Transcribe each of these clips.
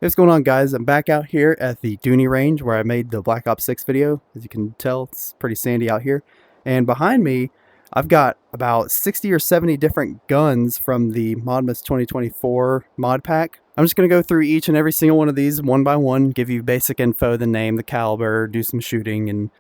What's going on, guys? I'm back out here at the Dooney range where I made the Black Ops 6 video. As you can tell, it's pretty sandy out here. And behind me, I've got about 60 or 70 different guns from the Modmas 2024 mod pack. I'm just going to go through each and every single one of these one by one, give you basic info, the name, the caliber, do some shooting, and,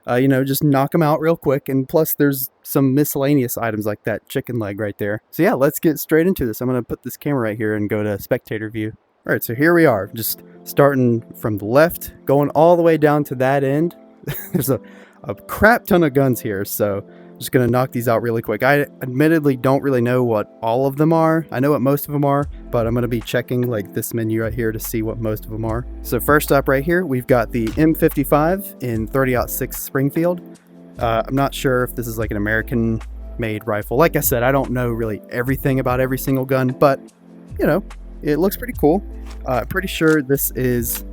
just knock them out real quick. And plus, there's some miscellaneous items like that chicken leg right there. So yeah, let's get straight into this. I'm going to put this camera right here and go to spectator view. All right, so here we are, just starting from the left, going all the way down to that end. There's a crap ton of guns here, so I'm just going to knock these out really quick. I admittedly don't really know what all of them are. I know what most of them are, but I'm going to be checking like this menu right here to see what most of them are. So first up right here, we've got the M55 in 30-06 Springfield. I'm not sure if this is like an American-made rifle. Like I said, I don't know really everything about every single gun, but, it looks pretty cool. Pretty sure this is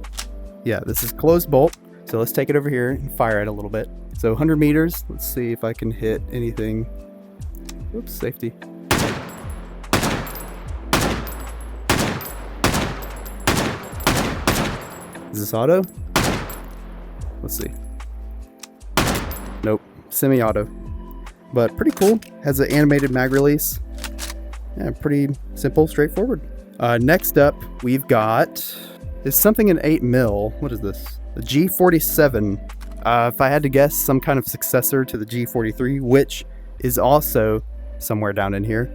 closed bolt. So let's take it over here and fire it a little bit. So 100 meters. Let's see if I can hit anything. Oops, safety. Is this auto? Let's see. Nope, semi-auto. But pretty cool. Has an animated mag release. Yeah, pretty simple, straightforward. Next up, we've got, is something in 8mm. What is this? The G47. If I had to guess, some kind of successor to the G43, which is also somewhere down in here.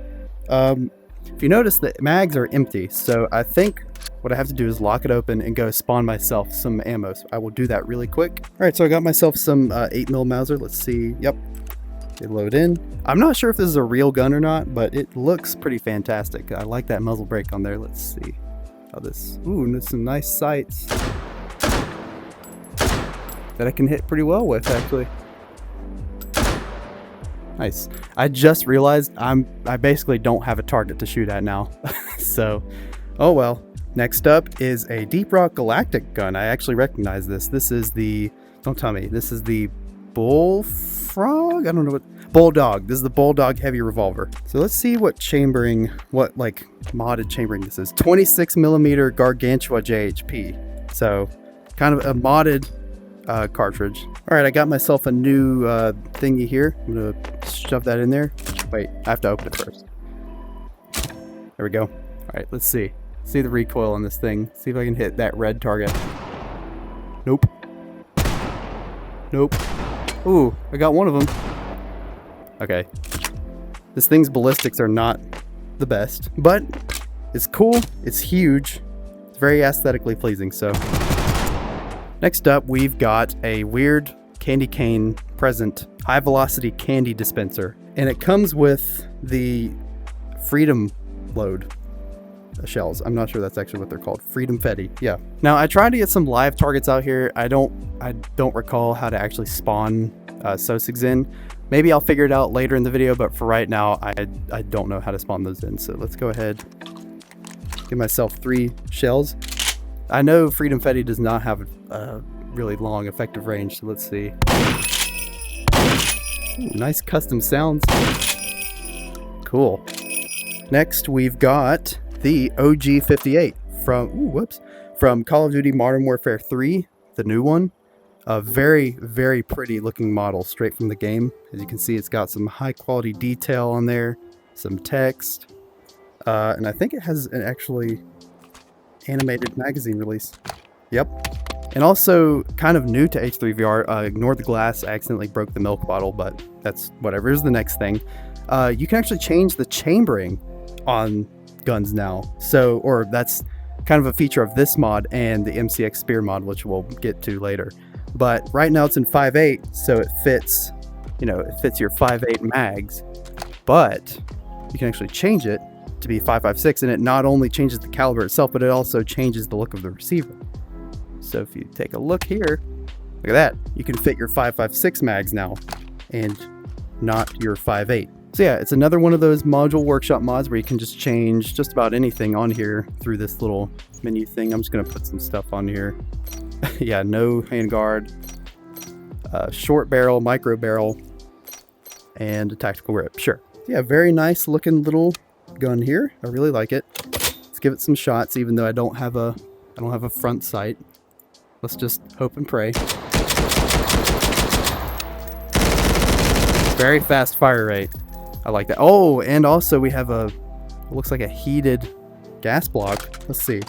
If you notice, the mags are empty, so I think what I have to do is lock it open and go spawn myself some ammo. So I will do that really quick. All right, so I got myself some 8mm Mauser. Let's see. Yep. They load in. I'm not sure if this is a real gun or not, but it looks pretty fantastic. I like that muzzle brake on there. Let's see how this. Ooh, and there's some nice sights that I can hit pretty well with, actually. Nice. I just realized I basically don't have a target to shoot at now. So, oh well. Next up is a Deep Rock Galactic gun. I actually recognize this. This is the, don't tell me, this is the Bullfrog? I don't know what. Bulldog. This is the Bulldog heavy revolver. So let's see what chambering, what like modded chambering this is. 26mm Gargantua JHP. So kind of a modded cartridge. All right, I got myself a new thingy here. I'm gonna shove that in there. Wait, I have to open it first. There we go. All right, let's see. See the recoil on this thing. See if I can hit that red target. Nope. Nope. Ooh, I got one of them. Okay. This thing's ballistics are not the best, but it's cool. It's huge. It's very aesthetically pleasing, so. Next up, we've got a weird candy cane present high velocity candy dispenser, and it comes with the Freedom load shells. I'm not sure that's actually what they're called. Freedom Fetty. Yeah. Now I tried to get some live targets out here. I don't recall how to actually spawn Sosigs in. Maybe I'll figure it out later in the video, but for right now, I don't know how to spawn those in. So let's go ahead, give myself 3 shells. I know Freedom Fetty does not have a really long effective range, so let's see. Ooh, nice custom sounds. Cool. Next, we've got the OG58 from Call of Duty Modern Warfare 3, the new one. A very, very pretty looking model straight from the game. As you can see, it's got some high quality detail on there, some text, and I think it has an actually animated magazine release. Yep. And also kind of new to H3VR, ignore the glass, I accidentally broke the milk bottle, but that's whatever. Here's the next thing. You can actually change the chambering on guns now. So, or that's kind of a feature of this mod and the MCX Spear mod, which we'll get to later. But right now it's in 5.8, so it fits, it fits your 5.8 mags, but you can actually change it to be 5.56, and it not only changes the caliber itself, but it also changes the look of the receiver. So if you take a look here, look at that, you can fit your 5.56 mags now, and not your 5.8. So yeah, it's another one of those module workshop mods where you can just change just about anything on here through this little menu thing. I'm just gonna put some stuff on here. Yeah, no handguard, short barrel, micro barrel, and a tactical grip. Sure. Yeah, very nice looking little gun here. I really like it. Let's give it some shots, even though I don't have a I don't have a front sight. Let's just hope and pray. Very fast fire rate. I like that. Oh, and also we have a, it looks like a heated gas block. Let's see.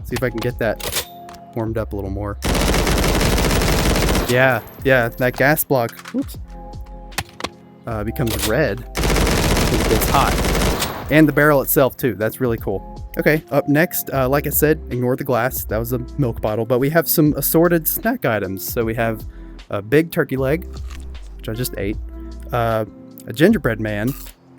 See if I can get that warmed up a little more. Yeah, that gas block, whoops, becomes red when it gets hot. And the barrel itself too, that's really cool. Okay, up next, like I said, ignore the glass, that was a milk bottle, but we have some assorted snack items. So we have a big turkey leg, which I just ate, a gingerbread man,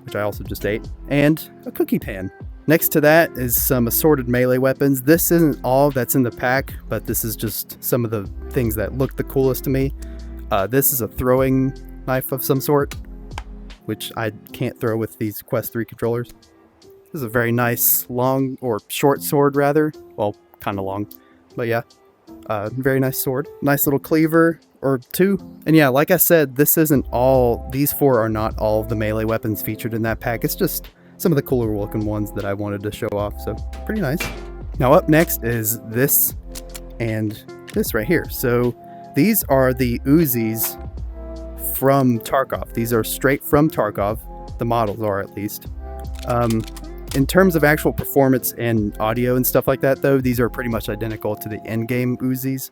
which I also just ate, and a cookie pan. Next to that is some assorted melee weapons. This isn't all that's in the pack, but this is just some of the things that look the coolest to me. This is a throwing knife of some sort, which I can't throw with these Quest 3 controllers. This is a very nice long, or short sword rather. Well, kind of long, but yeah. Very nice sword. Nice little cleaver, or two. And yeah, like I said, this isn't all, these four are not all of the melee weapons featured in that pack. It's just some of the cooler looking ones that I wanted to show off, so pretty nice. Now up next is this and this right here. So these are the Uzis from Tarkov. These are straight from Tarkov. The models are, at least. In terms of actual performance and audio and stuff like that, though, these are pretty much identical to the in-game Uzis,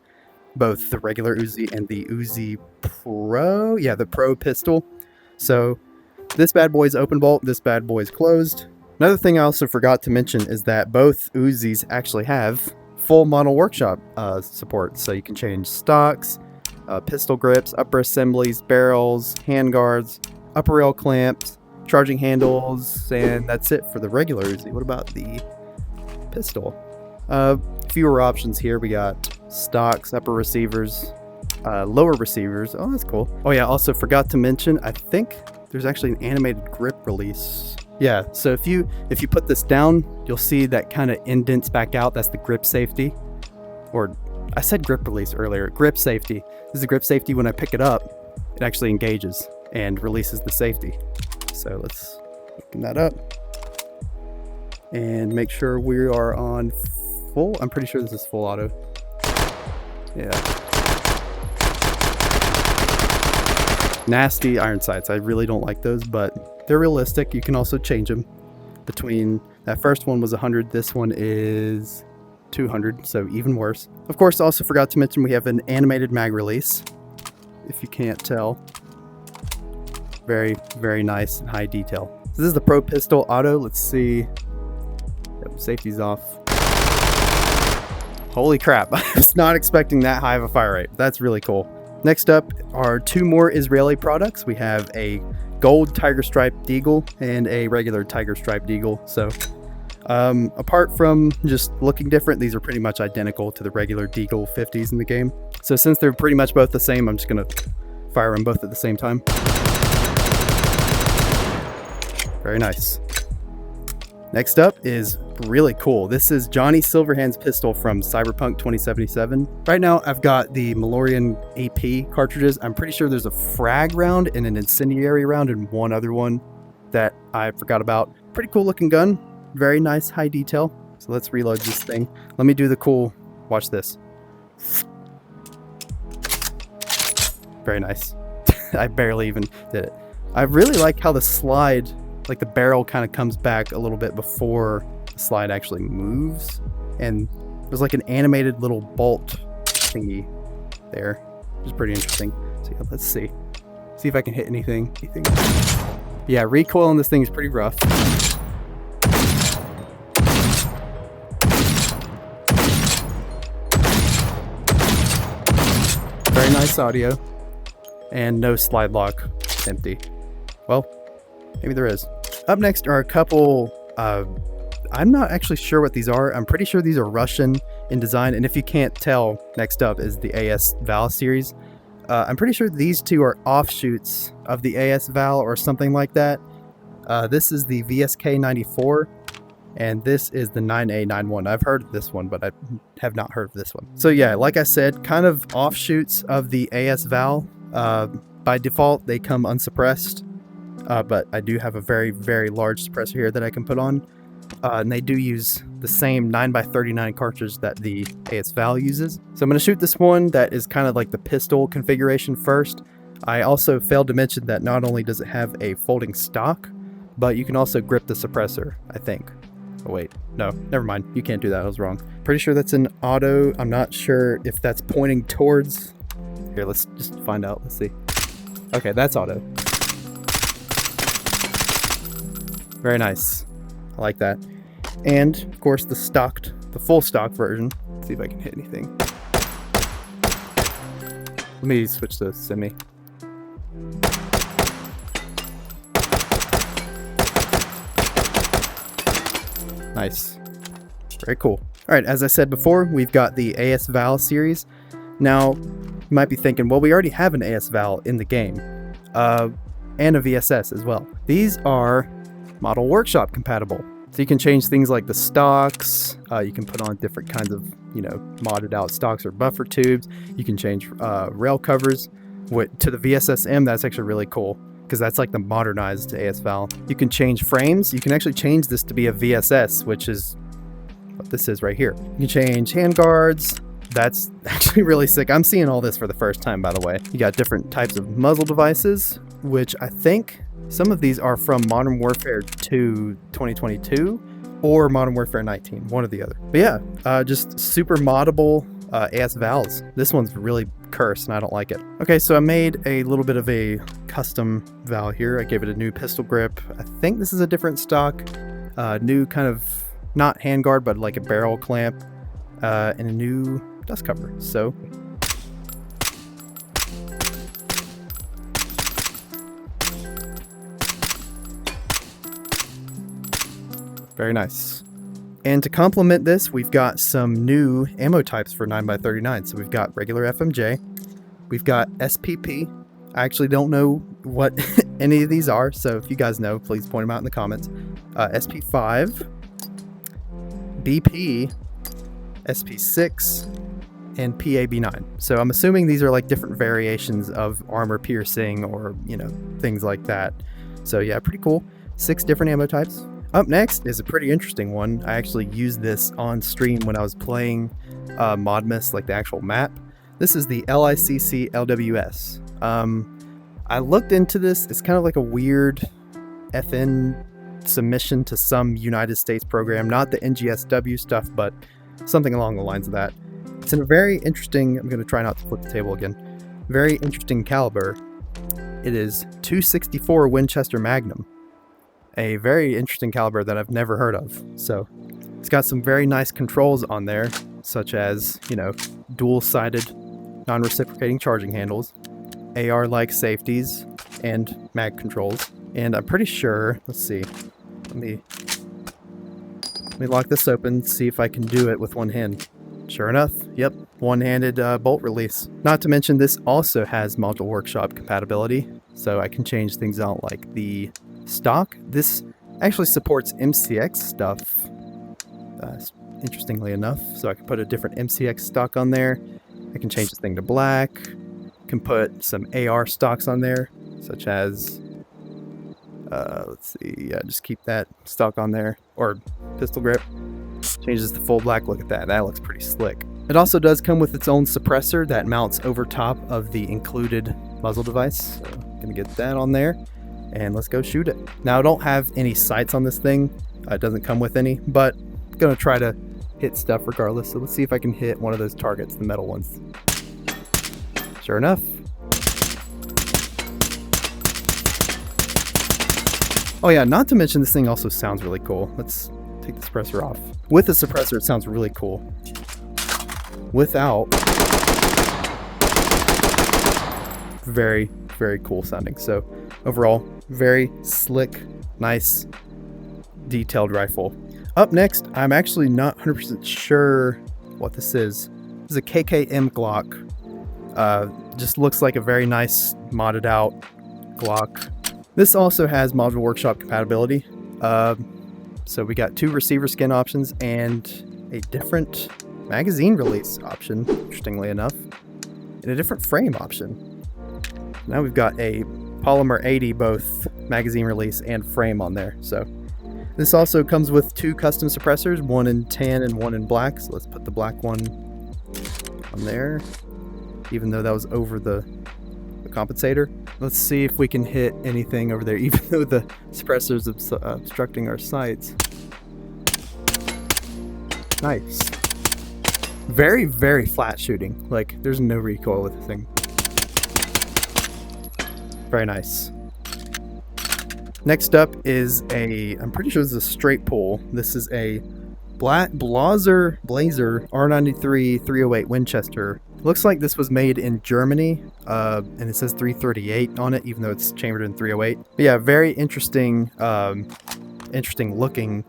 both the regular Uzi and the Uzi Pro. Yeah, the Pro pistol. So this bad boy is open bolt, this bad boy is closed. Another thing I also forgot to mention is that both Uzis actually have full Model Workshop support. So you can change stocks, pistol grips, upper assemblies, barrels, handguards, upper rail clamps, charging handles, and that's it for the regular Uzi. What about the pistol? Fewer options here. We got stocks, upper receivers, lower receivers. Oh, that's cool. Oh yeah, also forgot to mention, I think there's actually an animated grip release. Yeah, so if you put this down, you'll see that kind of indents back out. That's the grip safety. Or I said grip release earlier. Grip safety. This is the grip safety. When I pick it up, it actually engages and releases the safety. So let's open that up and make sure we are on full. I'm pretty sure this is full auto. Yeah. Nasty iron sights. I really don't like those, but they're realistic. You can also change them. Between that first one was 100, this one is 200, so even worse. Of course, also forgot to mention we have an animated mag release, if you can't tell. Very, very nice and high detail. So this is the Pro Pistol Auto. Let's see. Yep, safety's off. Holy crap. I was not expecting that high of a fire rate. That's really cool. Next up are two more Israeli products. We have a gold Tiger Stripe Deagle and a regular Tiger Stripe Deagle. So apart from just looking different, these are pretty much identical to the regular Deagle 50s in the game. So since they're pretty much both the same, I'm just going to fire them both at the same time. Very nice. Next up is really cool. This is Johnny Silverhand's pistol from Cyberpunk 2077. Right now, I've got the Malorian AP cartridges. I'm pretty sure there's a frag round and an incendiary round and one other one that I forgot about. Pretty cool looking gun. Very nice high detail. So let's reload this thing. Let me do the cool. Watch this. Very nice. I barely even did it. I really like how the slide, like the barrel kind of comes back a little bit before the slide actually moves. And there's like an animated little bolt thingy there, which is pretty interesting. So yeah, let's see. See if I can hit anything. Yeah, recoil on this thing is pretty rough. Very nice audio. And no slide lock. Empty. Well, maybe there is. Up next are a couple, I'm not actually sure what these are. I'm pretty sure these are Russian in design. And if you can't tell, next up is the AS Val series. I'm pretty sure these two are offshoots of the AS Val or something like that. This is the VSK 94 and this is the 9A91. I've heard of this one, but I have not heard of this one. So yeah, like I said, kind of offshoots of the AS Val. By default, they come unsuppressed. But I do have a very, very large suppressor here that I can put on. And they do use the same 9x39 cartridge that the AS Val uses. So I'm going to shoot this one that is kind of like the pistol configuration first. I also failed to mention that not only does it have a folding stock, but you can also grip the suppressor, I think. Oh wait, no, never mind. You can't do that, I was wrong. Pretty sure that's an auto. I'm not sure if that's pointing towards... Here, let's just find out, let's see. Okay, that's auto. Very nice. I like that. And, of course, the full stock version. Let's see if I can hit anything. Let me switch to semi. Nice. Very cool. All right, as I said before, we've got the AS Val series. Now, you might be thinking, well, we already have an AS Val in the game, and a VSS as well. These are Model Workshop compatible. So you can change things like the stocks, you can put on different kinds of, modded out stocks or buffer tubes. You can change rail covers. To the VSS-M, that's actually really cool, because that's like the modernized AS Val. You can change frames. You can actually change this to be a VSS, which is what this is right here. You can change handguards. That's actually really sick. I'm seeing all this for the first time, by the way. You got different types of muzzle devices, which I think some of these are from Modern Warfare 2 2022 or Modern Warfare 19, one or the other. But yeah, just super moddable AS Vals. This one's really cursed and I don't like it. Okay, so I made a little bit of a custom Val here. I gave it a new pistol grip. I think this is a different stock. New kind of, not handguard, but like a barrel clamp, and a new dust cover. So very nice. And to complement this, we've got some new ammo types for 9x39. So we've got regular FMJ, we've got SPP. I actually don't know what any of these are, so if you guys know, please point them out in the comments. SP5, BP, SP6, and PAB9. So I'm assuming these are like different variations of armor piercing or, things like that. So yeah, pretty cool. 6 different ammo types. Up next is a pretty interesting one. I actually used this on stream when I was playing Modmas, like the actual map. This is the LICC LWS. I looked into this. It's kind of like a weird FN submission to some United States program, not the NGSW stuff, but something along the lines of that. It's in a very interesting, I'm going to try not to flip the table again, very interesting caliber. It is .264 Winchester Magnum, a very interesting caliber that I've never heard of. So it's got some very nice controls on there, such as, dual-sided non-reciprocating charging handles, AR-like safeties, and mag controls. And I'm pretty sure, let's see, let me lock this open, see if I can do it with one hand. Sure enough, yep, one-handed bolt release. Not to mention this also has Module Workshop compatibility, so I can change things out like the stock. This actually supports MCX stuff, interestingly enough, so I can put a different MCX stock on there. I can change this thing to black, can put some AR stocks on there, such as, let's see, yeah, just keep that stock on there, or pistol grip. Changes to full black. Look at that. That looks pretty slick. It also does come with its own suppressor that mounts over top of the included muzzle device. So I'm gonna get that on there and let's go shoot it. Now I don't have any sights on this thing. It doesn't come with any, but I'm gonna try to hit stuff regardless. So let's see if I can hit one of those targets, the metal ones. Sure enough. Oh yeah, not to mention this thing also sounds really cool. Let's take the suppressor off. With the suppressor, it sounds really cool. Without, very, very cool sounding. So overall, very slick, nice, detailed rifle. Up next, I'm actually not 100% sure what this is. This is a KKM Glock. Just looks like a very nice modded out Glock. This also has Module Workshop compatibility. So we got 2 receiver skin options and a different magazine release option, interestingly enough, and a different frame option. Now we've got a Polymer 80 both magazine release and frame on there. So This also comes with 2 custom suppressors, one in tan and one in black. So let's put the black one on there, even though that was over the compensator. Let's see if we can hit anything over there, even though the suppressor is obstructing our sights. Nice. Very, very flat shooting. Like, there's no recoil with the thing. Very nice. Next up is I'm pretty sure this is a straight pull. This is a Blaser R93 308 Winchester. Looks like this was made in Germany, and it says 338 on it, even though it's chambered in 308. But yeah, very interesting, interesting looking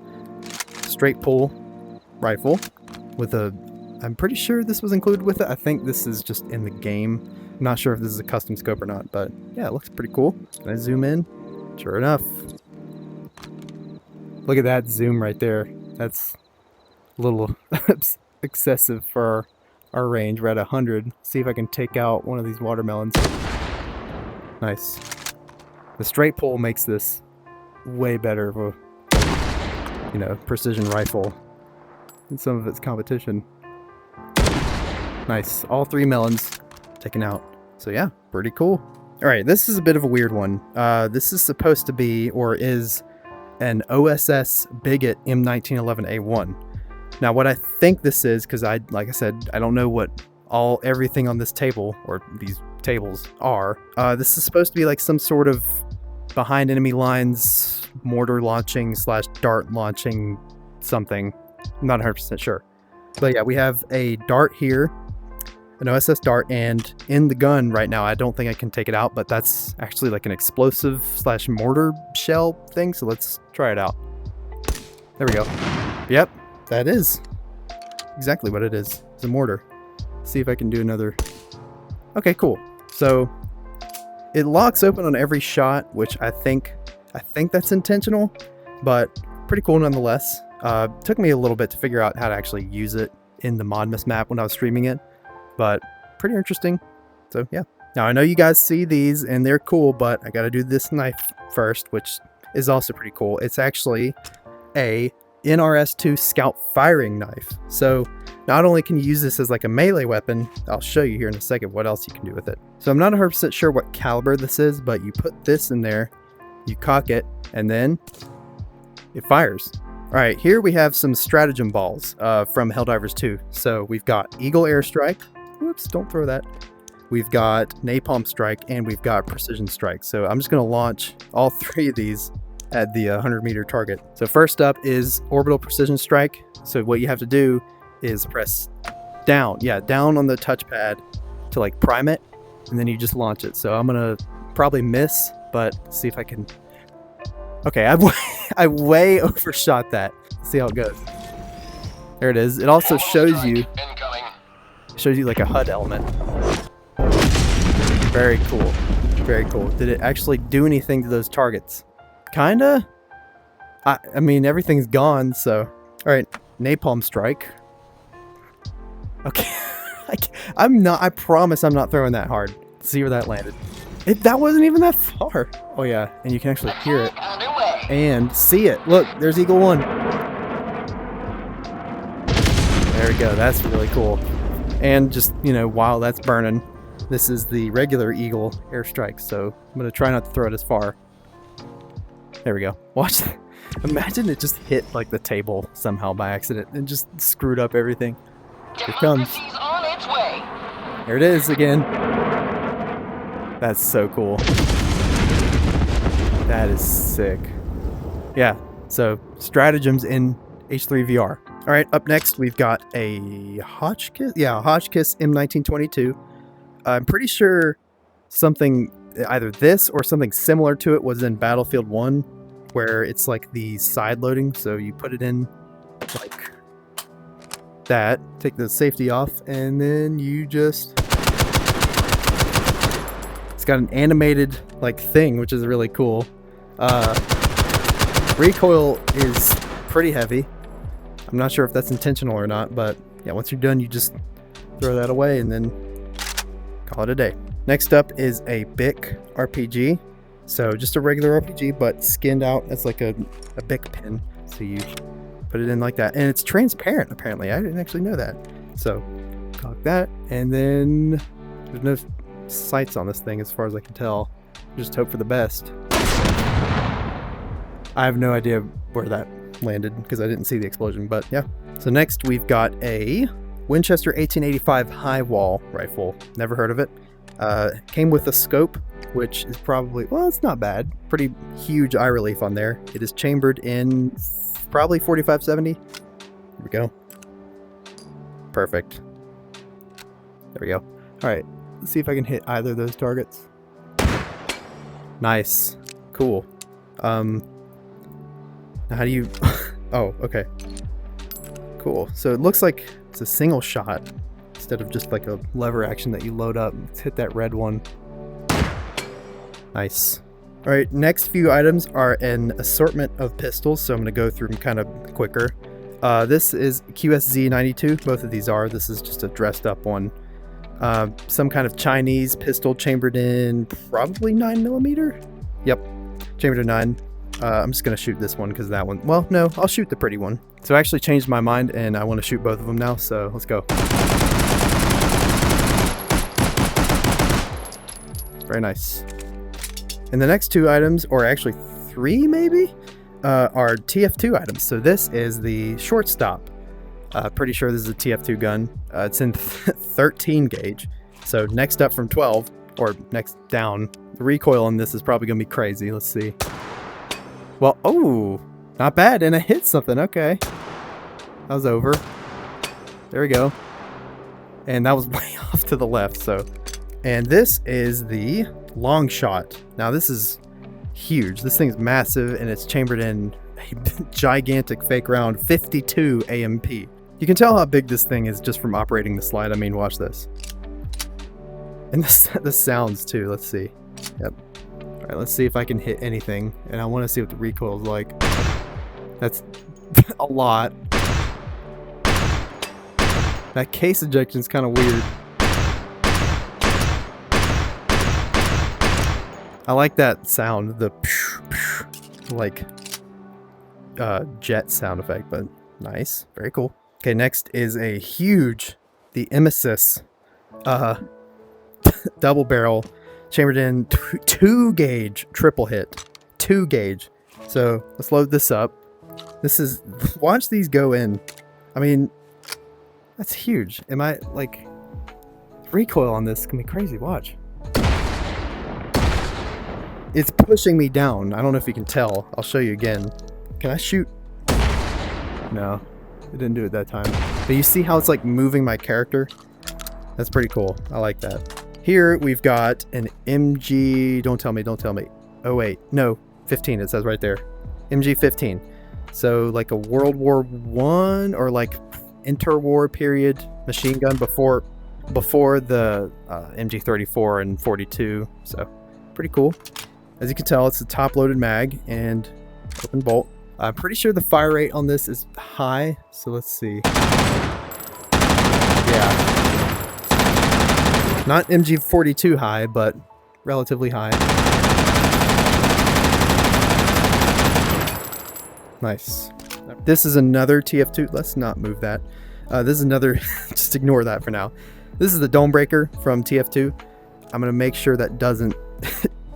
straight pull rifle with I'm pretty sure this was included with it. I think this is just in the game. I'm not sure if this is a custom scope or not, but yeah, it looks pretty cool. Can I zoom in? Sure enough. Look at that zoom right there. That's a little excessive for our range. We're at 100. See if I can take out one of these watermelons. Nice. The straight pull makes this way better of a, you know, precision rifle than some of its competition. Nice. All 3 melons taken out. So yeah, pretty cool. All right, this is a bit of a weird one. This is supposed to be, or is, an OSS Bigot M1911A1. Now, what I think this is, because like I said, I don't know what everything on this table, or these tables, are. This is supposed to be like some sort of behind enemy lines, mortar launching / dart launching something. I'm not 100% sure. But yeah, we have a dart here, an OSS dart, and in the gun right now, I don't think I can take it out, but that's actually like an explosive / mortar shell thing, so let's try it out. There we go. Yep, that is exactly what it is. It's a mortar. Let's see if I can do another. Okay, cool. So it locks open on every shot, which I think that's intentional, but pretty cool nonetheless. Took me a little bit to figure out how to actually use it in the Modmas map when I was streaming it, but pretty interesting. So yeah. Now I know you guys see these and they're cool, but I gotta do this knife first, which is also pretty cool. It's actually a NRS-2 scout firing knife. So not only can you use this as like a melee weapon, I'll show you here in a second what else you can do with it. So I'm not 100% sure what caliber this is, but you put this in there, you cock it, and then it fires. All right, here we have some stratagem balls from Helldivers 2. So we've got Eagle Airstrike. Whoops, don't throw that. We've got Napalm Strike, and we've got Precision Strike. So I'm just going to launch all 3 of these at the 100-meter target. So first up is Orbital Precision Strike. So what you have to do is press down. Yeah, down on the touchpad to like prime it, and then you just launch it. So I'm going to probably miss, but see if I can. Okay, I way overshot that. Let's see how it goes. There it is. It also shows you like a HUD element. Very cool. Very cool. Did it actually do anything to those targets? Kinda. I mean, everything's gone, so. All right, Napalm Strike. Okay. I promise I'm not throwing that hard. Let's see where that landed. That wasn't even that far. Oh yeah, and you can actually hear it and see it. Look, there's Eagle 1. There we go. That's really cool. And just, you know, while that's burning, this is the regular Eagle airstrike. So I'm going to try not to throw it as far. There we go. Watch that. Imagine it just hit like the table somehow by accident and just screwed up everything. Here it comes. There it is again. That's so cool. That is sick. Yeah, so stratagems in H3VR. All right, up next we've got a Hotchkiss. Yeah, Hotchkiss M1922. I'm pretty sure something, either this or something similar to it, was in Battlefield 1, where it's like the side loading. So you put it in like that, take the safety off, and then you just. Got an animated like thing, which is really cool. Recoil is pretty heavy. I'm not sure if that's intentional or not, but yeah, once you're done, you just throw that away and then call it a day. Next up is a BiC RPG. So just a regular RPG, but skinned out as like a BiC pin. So you put it in like that, and it's transparent apparently. I didn't actually know that. So cock that, and then there's no sights on this thing as far as I can tell. Just hope for the best. I have no idea where that landed because I didn't see the explosion, but yeah. So next we've got a Winchester 1885 high wall rifle. Never heard of it. Came with a scope, which is probably, well, it's not bad. Pretty huge eye relief on there. It is chambered in probably 4570. Here we go. Perfect. There we go. All right, let's see if I can hit either of those targets. Nice. Cool. Now how do you... Oh, okay. Cool. So it looks like it's a single shot instead of just like a lever action that you load up. Let's hit that red one. Nice. All right, next few items are an assortment of pistols, so I'm going to go through them kind of quicker. This is QSZ92. Both of these are. This is just a dressed up one. Some kind of Chinese pistol chambered in probably 9mm. Yep, chambered in 9. I'm just gonna shoot this one because that one, well, no, I'll shoot the pretty one. So I actually changed my mind and I want to shoot both of them now, so let's go. Very nice. And the next two items, or actually three maybe, are TF2 items. So this is the shortstop. Pretty sure this is a TF2 gun. It's in 13 gauge. So next up from 12, or next down, the recoil on this is probably gonna be crazy. Let's see. Well, oh, not bad, and I hit something. Okay, that was over. There we go. And that was way off to the left. So, and this is the long shot. Now this is huge. This thing's massive, and it's chambered in a gigantic fake round 52 AMP. You can tell how big this thing is just from operating the slide. I mean, watch this. And the sounds too. Let's see. Yep. All right, let's see if I can hit anything. And I want to see what the recoil is like. That's a lot. That case ejection is kind of weird. I like that sound, the like jet sound effect, but nice, very cool. Okay, next is a huge, the Emesis double barrel chambered in 2 gauge triple hit, 2 gauge. So let's load this up. This is, watch these go in. I mean, that's huge. Am I like, recoil on this can be crazy. Watch. It's pushing me down. I don't know if you can tell. I'll show you again. Can I shoot? No, it didn't do it that time. But you see how it's like moving my character? That's pretty cool. I like that. Here we've got an MG, don't tell me. Oh wait, no, 15 it says right there. MG 15. So like a World War I or like interwar period machine gun before the MG 34 and 42. So pretty cool. As you can tell, it's a top loaded mag and open bolt. I'm pretty sure the fire rate on this is high. So let's see. Yeah. Not MG 42 high, but relatively high. Nice. This is another TF2. Let's not move that. This is another, just ignore that for now. This is the dome breaker from TF2. I'm going to make sure that doesn't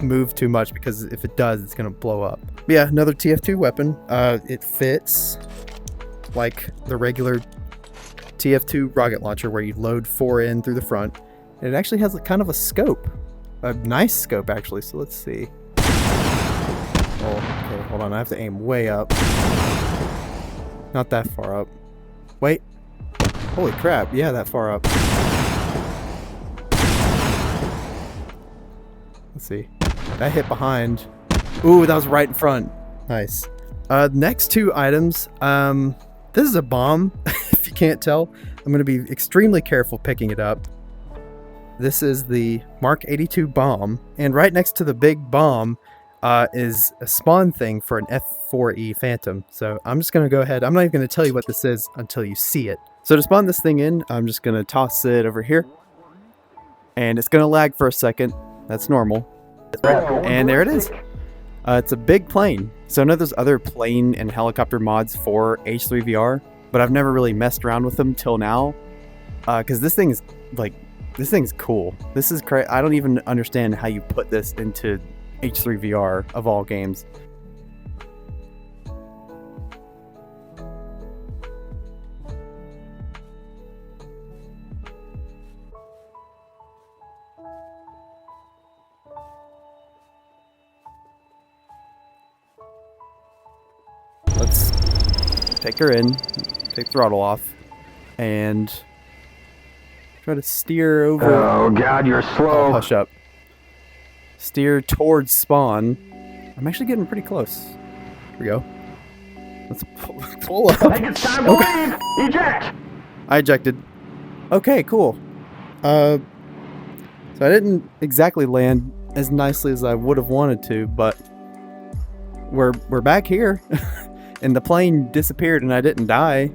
move too much because if it does, it's going to blow up. But yeah, another TF2 weapon. It fits like the regular TF2 rocket launcher where you load 4 in through the front. And it actually has kind of a scope. A nice scope, actually. So let's see. Oh, okay, hold on. I have to aim way up. Not that far up. Wait. Holy crap. Yeah, that far up. Let's see. That hit behind. Ooh, that was right in front. Nice. Next two items. This is a bomb, if you can't tell. I'm going to be extremely careful picking it up. This is the Mark 82 bomb. And right next to the big bomb is a spawn thing for an F4E Phantom. So I'm just going to go ahead. I'm not even going to tell you what this is until you see it. So to spawn this thing in, I'm just going to toss it over here. And it's going to lag for a second. That's normal. And there it is. It's a big plane. So I know there's other plane and helicopter mods for H3VR, but I've never really messed around with them till now. Because this thing's cool. This is crazy. I don't even understand how you put this into H3VR of all games. Let's take her in, take throttle off, and try to steer over. Oh god, you're slow. Oh, hush up. Steer towards spawn. I'm actually getting pretty close. Here we go. Let's pull up. I think it's time to leave. Eject. I ejected. Okay, cool. So I didn't exactly land as nicely as I would have wanted to, but we're back here. And the plane disappeared and I didn't die.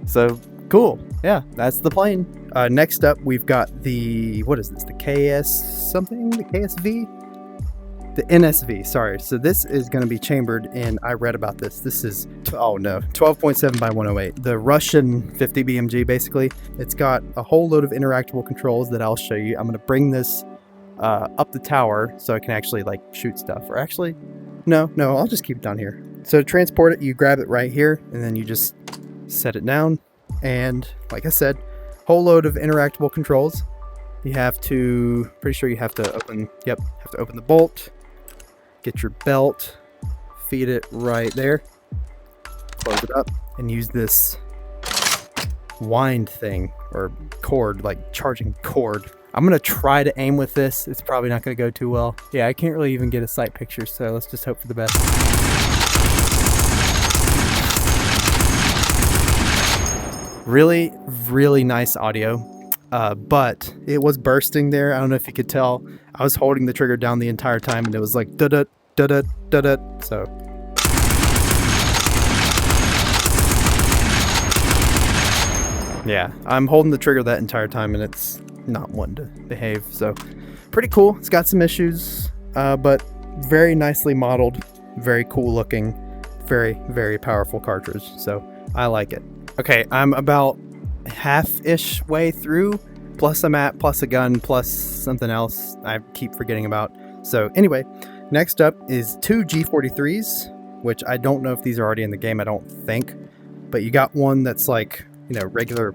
So, cool. Yeah, that's the plane. Next up, we've got the, what is this? The KS something? The KSV? The NSV, sorry. So this is going to be chambered in, I read about this. This is, 12.7 by 108. The Russian 50 BMG, basically. It's got a whole load of interactable controls that I'll show you. I'm going to bring this up the tower so I can actually, like, shoot stuff. Or actually, no, I'll just keep it down here. So to transport it, you grab it right here, and then you just set it down. And like I said, whole load of interactable controls. You have to, pretty sure you have to open, have to open the bolt, get your belt, feed it right there, close it up, and use this wind thing, or cord, like charging cord. I'm going to try to aim with this. It's probably not going to go too well. Yeah, I can't really even get a sight picture, so let's just hope for the best. Really, really nice audio, but it was bursting there. I don't know if you could tell. I was holding the trigger down the entire time, and it was like da-da, da-da, da-da, so. Yeah, I'm holding the trigger that entire time, and it's not one to behave, so pretty cool. It's got some issues, but very nicely modeled, very cool looking, very, very powerful cartridge, so I like it. Okay, I'm about half-ish way through, plus a map, plus a gun, plus something else I keep forgetting about. So anyway, next up is 2 G43s, which I don't know if these are already in the game, I don't think, but you got one that's like, you know, regular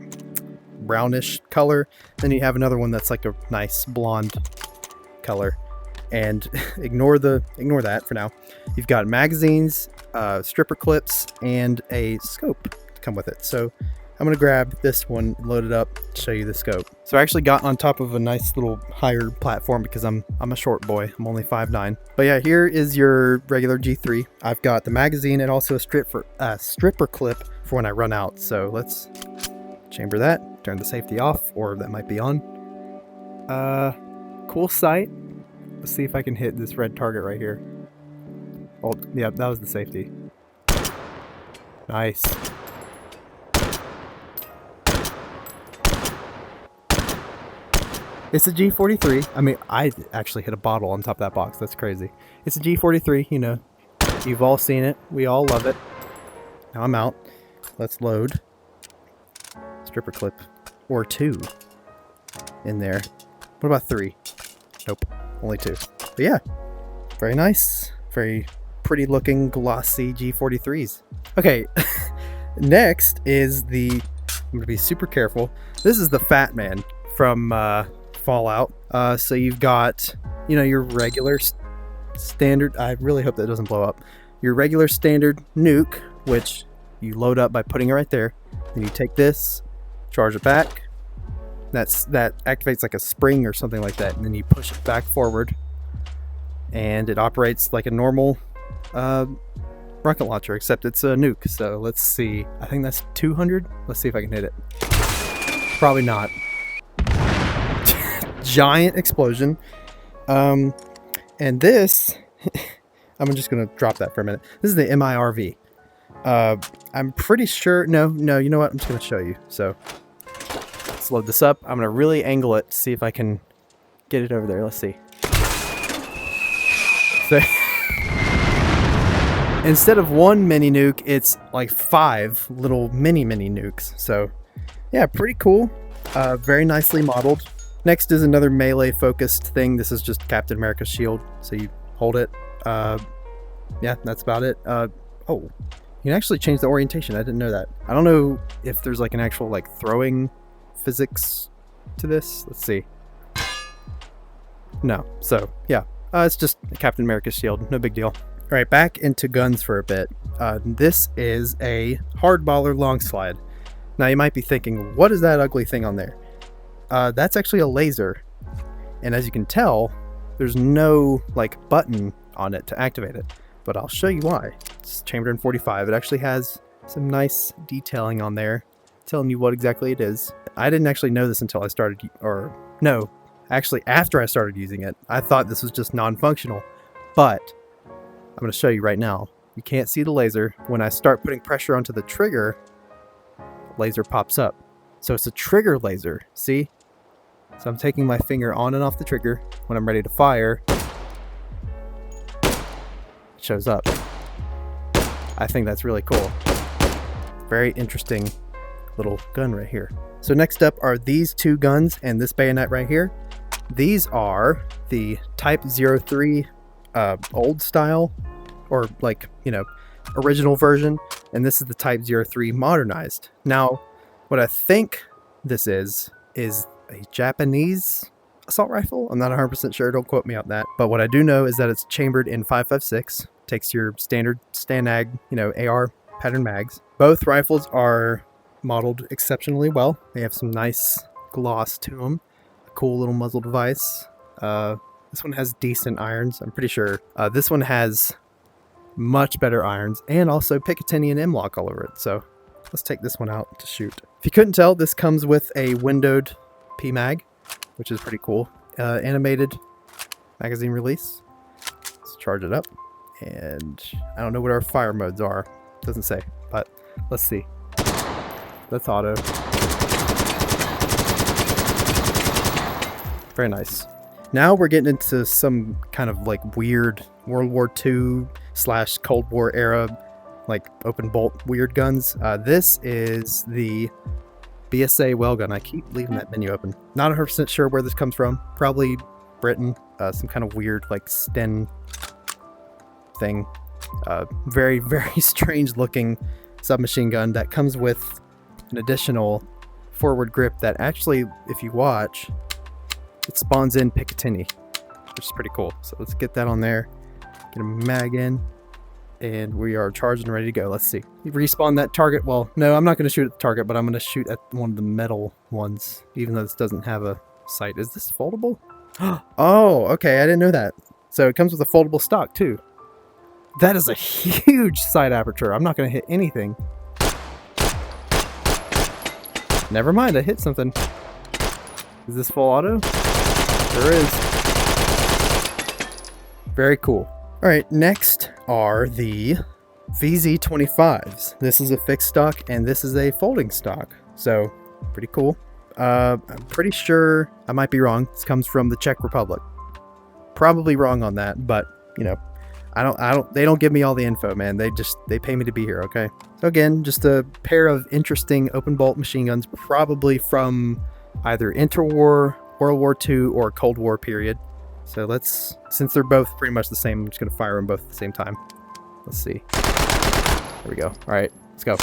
brownish color, then you have another one that's like a nice blonde color, and ignore that for now. You've got magazines, stripper clips, and a scope to come with it. So I'm gonna grab this one, load it up, show you the scope. So I actually got on top of a nice little higher platform because I'm a short boy. I'm only 5'9". But yeah, here is your regular G3. I've got the magazine and also a stripper clip for when I run out. So let's chamber that, turn the safety off, or that might be on. Cool sight. Let's see if I can hit this red target right here. Oh, yeah, that was the safety. Nice. It's a G43. I mean, I actually hit a bottle on top of that box. That's crazy. It's a G43, you know. You've all seen it. We all love it. Now I'm out. Let's load. Stripper clip. Or 2 in there. What about 3? Nope. Only 2. But yeah. Very nice. Very pretty looking glossy G43s. Okay. Next is the... I'm going to be super careful. This is the Fat Man from... Fallout. So you've got, you know, your regular standard, I really hope that doesn't blow up, your regular standard nuke, which you load up by putting it right there. Then you take this, charge it back. That activates like a spring or something like that, and then you push it back forward, and it operates like a normal rocket launcher, except it's a nuke. So let's see, I think that's 200. Let's see if I can hit it. Probably not. Giant explosion. And this I'm just gonna drop that for a minute. This is the MIRV. I'm pretty sure, no, you know what, I'm just gonna show you. So let's load this up. I'm gonna really angle it to see if I can get it over there. Let's see. So instead of one mini nuke, it's like 5 little mini nukes. So yeah, pretty cool. Very nicely modeled. Next is another melee focused thing. This is just Captain America's shield. So you hold it. Yeah, that's about it. Oh, you can actually change the orientation. I didn't know that. I don't know if there's like an actual like throwing physics to this. Let's see. No. So yeah, it's just Captain America's shield. No big deal. All right, back into guns for a bit. This is a Hardballer long slide. Now you might be thinking, what is that ugly thing on there? That's actually a laser. And as you can tell, there's no like button on it to activate it. But I'll show you why. It's chambered in 45. It actually has some nice detailing on there telling you what exactly it is. I didn't actually know this until I started, or no, actually after I started using it. I thought this was just non-functional, but I'm going to show you right now. You can't see the laser. When I start putting pressure onto the trigger, the laser pops up. So it's a trigger laser, see? So I'm taking my finger on and off the trigger. When I'm ready to fire, it shows up. I think that's really cool. Very interesting little gun right here. So next up are these 2 guns and this bayonet right here. These are the Type 03 old style, or like, you know, original version, and this is the Type 03 modernized. Now, what I think this is a Japanese assault rifle. I'm not 100% sure, don't quote me on that. But what I do know is that it's chambered in 5.56. Takes your standard Stanag, you know, AR pattern mags. Both rifles are modeled exceptionally well. They have some nice gloss to them. A cool little muzzle device. This one has decent irons, I'm pretty sure. This one has much better irons and also Picatinny and M-Lock all over it. So let's take this one out to shoot. If you couldn't tell, this comes with a windowed P-Mag, which is pretty cool. Animated magazine release. Let's charge it up. And I don't know what our fire modes are. Doesn't say, but let's see. That's auto. Very nice. Now we're getting into some kind of like weird World War II / Cold War era, like open bolt weird guns. This is the BSA well gun. I keep leaving that menu open. Not 100% sure where this comes from. Probably Britain. Some kind of weird like Sten thing. Very, very strange looking submachine gun that comes with an additional forward grip that actually, if you watch, it spawns in Picatinny, which is pretty cool. So let's get that on there, get a mag in, and we are charged and ready to go. Let's see. You respawn that target. Well, no, I'm not going to shoot at the target, but I'm going to shoot at one of the metal ones, even though this doesn't have a sight. Is this foldable? Oh, okay. I didn't know that. So it comes with a foldable stock too. That is a huge sight aperture. I'm not going to hit anything. Never mind, I hit something. Is this full auto? There is. Very cool. All right, next are the VZ25s. This is a fixed stock and this is a folding stock. So pretty cool. I'm pretty sure, I might be wrong, this comes from the Czech Republic. Probably wrong on that, but you know, they don't give me all the info, man. They pay me to be here, okay? So again, just a pair of interesting open bolt machine guns, probably from either interwar, World War II, or Cold War period. So let's, since they're both pretty much the same, I'm just gonna fire them both at the same time. Let's see. There we go. All right, let's go.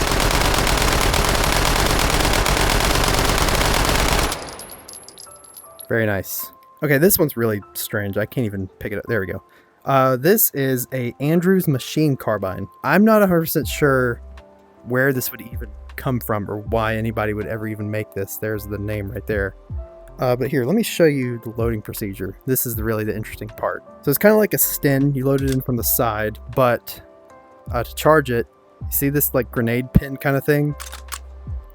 Very nice. Okay, this one's really strange. I can't even pick it up. There we go. This is a Andrews machine carbine. I'm not 100% sure where this would even come from or why anybody would ever even make this. There's the name right there. But here, let me show you the loading procedure. This is really the interesting part. So it's kind of like a Sten. You load it in from the side, but to charge it, you see this like grenade pin kind of thing?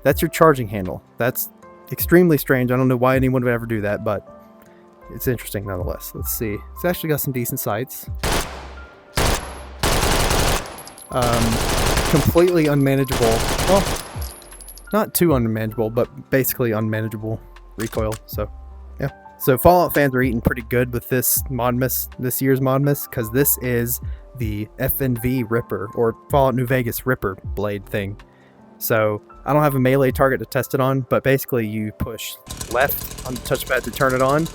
That's your charging handle. That's extremely strange. I don't know why anyone would ever do that, but it's interesting nonetheless. Let's see. It's actually got some decent sights. Completely unmanageable. Well, not too unmanageable, but basically unmanageable recoil. So, yeah. So Fallout fans are eating pretty good with this Modmas, this year's Modmas, because this is the FNV Ripper, or Fallout New Vegas Ripper blade thing. So I don't have a melee target to test it on, but basically you push left on the touchpad to turn it on,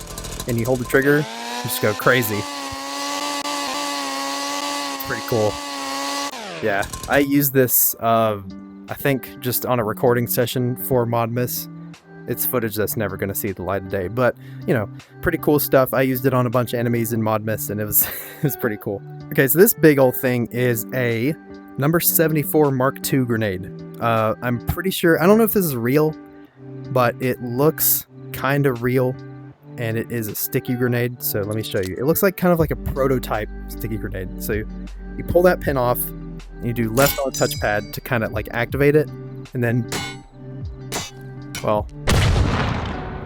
and you hold the trigger, you just go crazy. It's pretty cool. Yeah, I used this, I think, just on a recording session for Modmas. It's footage that's never going to see the light of day, but, you know, pretty cool stuff. I used it on a bunch of enemies in Modmas, and it was pretty cool. Okay, so this big old thing is a No.74 Mark II grenade. I'm pretty sure, I don't know if this is real, but it looks kind of real, and it is a sticky grenade. So let me show you. It looks like kind of like a prototype sticky grenade. So you pull that pin off, and you do left on the touchpad to kind of like activate it, and then, well,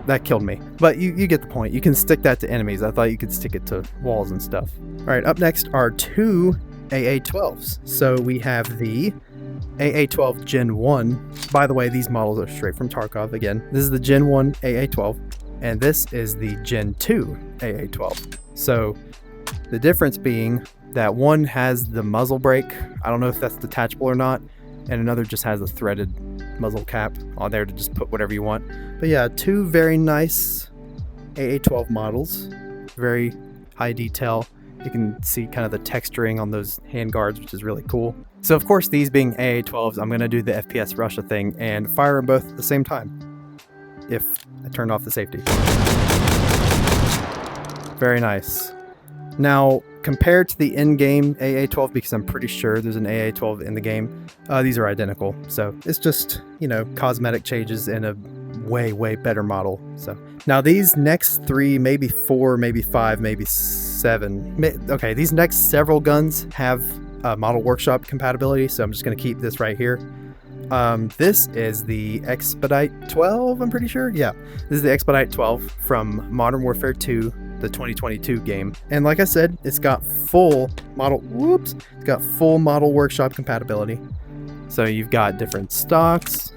that killed me. But you get the point. You can stick that to enemies. I thought you could stick it to walls and stuff. All right, up next are two AA-12s. So we have the AA-12 Gen 1. By the way, these models are straight from Tarkov. Again, this is the Gen 1 AA-12, and this is the Gen 2 AA-12. So the difference being that one has the muzzle brake. I don't know if that's detachable or not, and another just has a threaded muzzle cap on there to just put whatever you want. But yeah, two very nice AA-12 models, very high detail. You can see kind of the texturing on those hand guards, which is really cool. So of course, these being AA-12s, I'm going to do the FPS Russia thing and fire them both at the same time if I turned off the safety. Very nice. Now, compared to the in-game AA-12, because I'm pretty sure there's an AA-12 in the game, these are identical. So it's just, you know, cosmetic changes in a way, way better model. So now these next three, maybe four, maybe five, maybe seven. Okay, these next several guns have Model Workshop compatibility, so I'm just going to keep this right here. This is the Expedite 12, I'm pretty sure. Yeah, this is the Expedite 12 from Modern Warfare 2, the 2022 game. And like I said, it's got full Model Workshop compatibility. So you've got different stocks,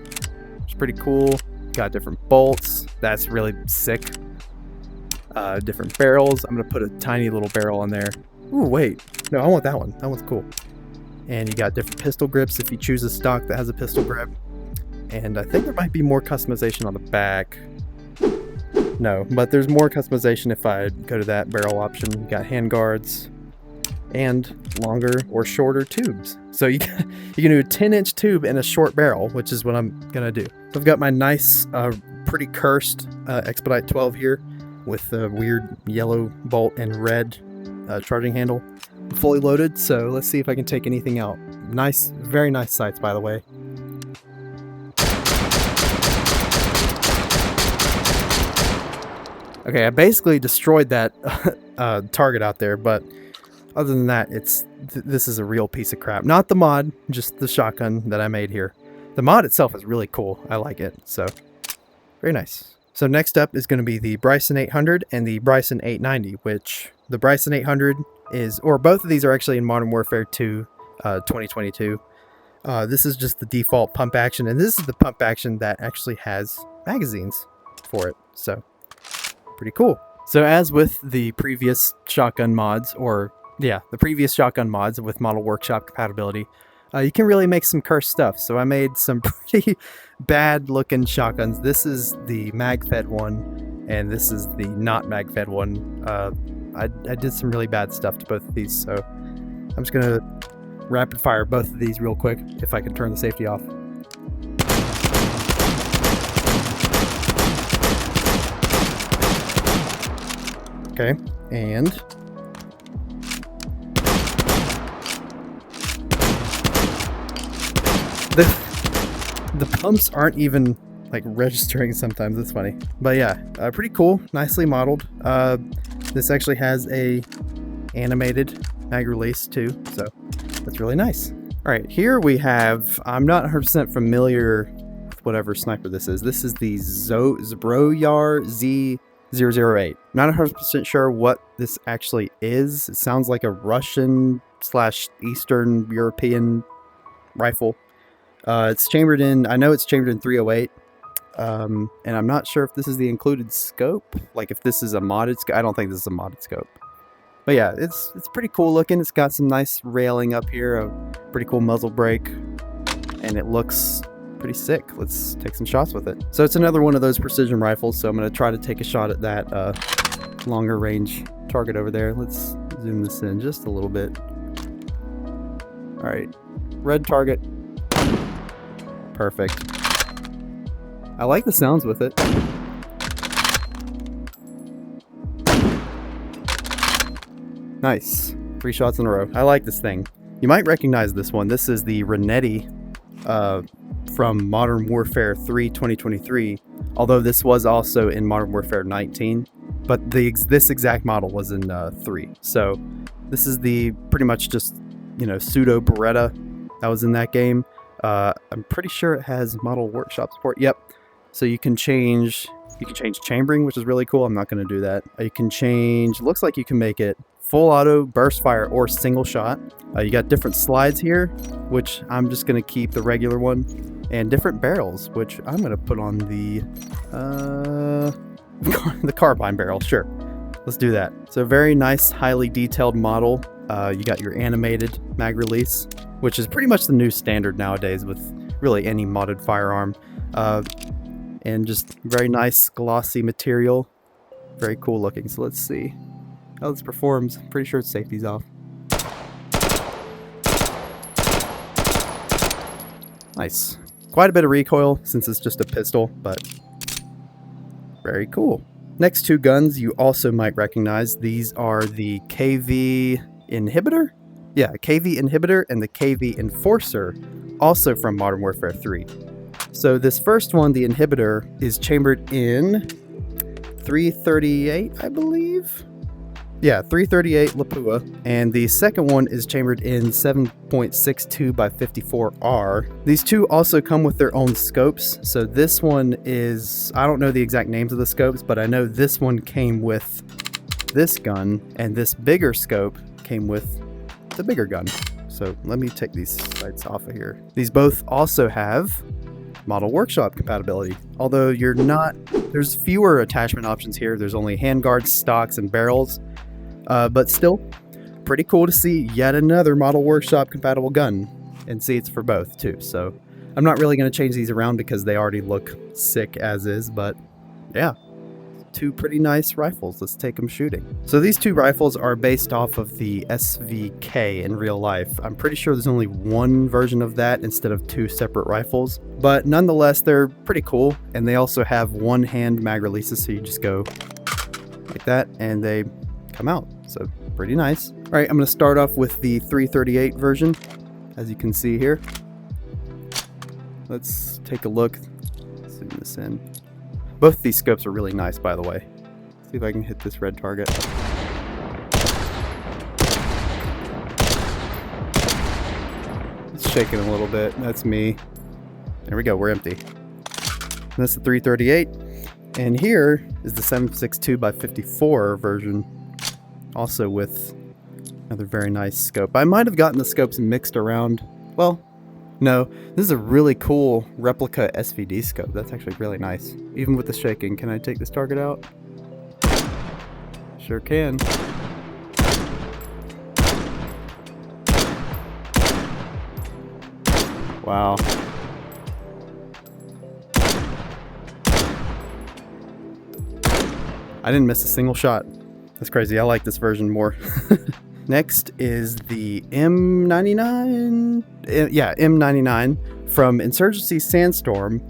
which is pretty cool. Got different bolts. That's really sick. Different barrels. I'm going to put a tiny little barrel on there. Ooh, wait. No, I want that one. That one's cool. And you got different pistol grips if you choose a stock that has a pistol grip. And I think there might be more customization on the back. No, but there's more customization if I go to that barrel option. You got hand guards and longer or shorter tubes. So you can do a 10-inch tube and a short barrel, which is what I'm going to do. So I've got my nice, pretty cursed Expedite 12 here with a weird yellow bolt and red charging handle. Fully loaded, so let's see if I can take anything out. Nice, very nice sights, by the way. Okay, I basically destroyed that target out there, but other than that, this is a real piece of crap. Not the mod, just the shotgun that I made here. The mod itself is really cool. I like it, so very nice. So next up is going to be the Bryson 800 and the Bryson 890, which the Bryson 800 is, or both of these are actually in Modern Warfare 2 2022. This is just the default pump action, and this is the pump action that actually has magazines for it, so pretty cool. So as with the previous shotgun mods, or yeah, the previous shotgun mods with Model Workshop compatibility, you can really make some cursed stuff. So I made some pretty bad looking shotguns. This is the mag-fed one, and this is the not mag-fed one. I did some really bad stuff to both of these, so I'm just gonna rapid fire both of these real quick if I can turn the safety off. Okay, and the pumps aren't even like registering sometimes. It's funny, but yeah, pretty cool, nicely modeled. This actually has a animated mag release too, so that's really nice. All right, here we have, I'm not 100% familiar with whatever sniper this is. This is the Zbroyar Z-008. Not 100% sure what this actually is. It sounds like a Russian / Eastern European rifle. It's chambered in, I know it's chambered in 308. And I'm not sure if this is the included scope, like if this is a modded scope. I don't think this is a modded scope. But yeah, it's pretty cool looking. It's got some nice railing up here, a pretty cool muzzle brake, and it looks pretty sick. Let's take some shots with it. So it's another one of those precision rifles, so I'm going to try to take a shot at that longer range target over there. Let's zoom this in just a little bit. All right, red target. Perfect. I like the sounds with it. Nice. 3 shots in a row. I like this thing. You might recognize this one. This is the Renetti from Modern Warfare 3 2023, although this was also in Modern Warfare 19, but this exact model was in 3. So this is the pretty much just, you know, pseudo Beretta that was in that game. I'm pretty sure it has model workshop support. Yep. So you can change chambering, which is really cool. I'm not going to do that. You can change, looks like you can make it full auto, burst fire, or single shot. You got different slides here, which I'm just going to keep the regular one, and different barrels, which I'm going to put on the carbine barrel. Sure. Let's do that. So very nice, highly detailed model. You got your animated mag release, which is pretty much the new standard nowadays with really any modded firearm. And just very nice glossy material. Very cool looking. So let's see how this performs. I'm pretty sure its safety's off. Nice. Quite a bit of recoil since it's just a pistol, but very cool. Next 2 guns you also might recognize. These are the KV Inhibitor? Yeah, KV Inhibitor and the KV Enforcer, also from Modern Warfare 3. So this first one, the Inhibitor, is chambered in 338, I believe? Yeah, 338 Lapua. And the second one is chambered in 7.62 by 54R. These two also come with their own scopes. So this one is, I don't know the exact names of the scopes, but I know this one came with this gun, and this bigger scope came with the bigger gun. So let me take these sights off of here. These both also have model workshop compatibility, although there's fewer attachment options here. There's only handguards, stocks, and barrels, but still pretty cool to see yet another model workshop compatible gun, and see it's for both too. So I'm not really going to change these around because they already look sick as is, but yeah, 2 pretty nice rifles. Let's take them shooting. So these 2 rifles are based off of the SVK in real life. I'm pretty sure there's only one version of that instead of 2 separate rifles, but nonetheless they're pretty cool, and they also have one-hand mag releases, so you just go like that and they come out. So pretty nice. All right, I'm going to start off with the 338 version, as you can see here. Let's take a look. Zoom this in. Both these scopes are really nice, by the way. See if I can hit this red target. It's shaking a little bit. That's me. There we go. We're empty. And that's the 338. And here is the 7.62 by 54 version, also with another very nice scope. I might have gotten the scopes mixed around. Well, no, this is a really cool replica SVD scope. That's actually really nice. Even with the shaking, can I take this target out? Sure can. Wow. I didn't miss a single shot. That's crazy. I like this version more. Next is the M99. Yeah, M99 from Insurgency Sandstorm.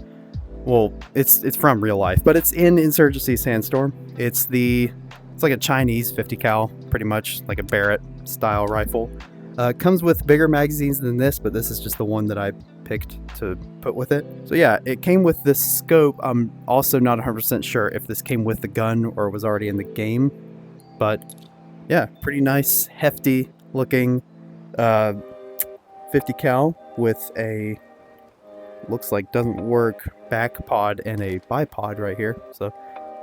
Well, it's from real life, but it's in Insurgency Sandstorm. It's like a Chinese 50 cal, pretty much like a Barrett style rifle. Comes with bigger magazines than this, but this is just the one that I picked to put with it. So yeah, it came with this scope. I'm also not 100% sure if this came with the gun or was already in the game, but yeah, pretty nice, hefty looking 50 cal with a, looks like doesn't work, back pod and a bipod right here. So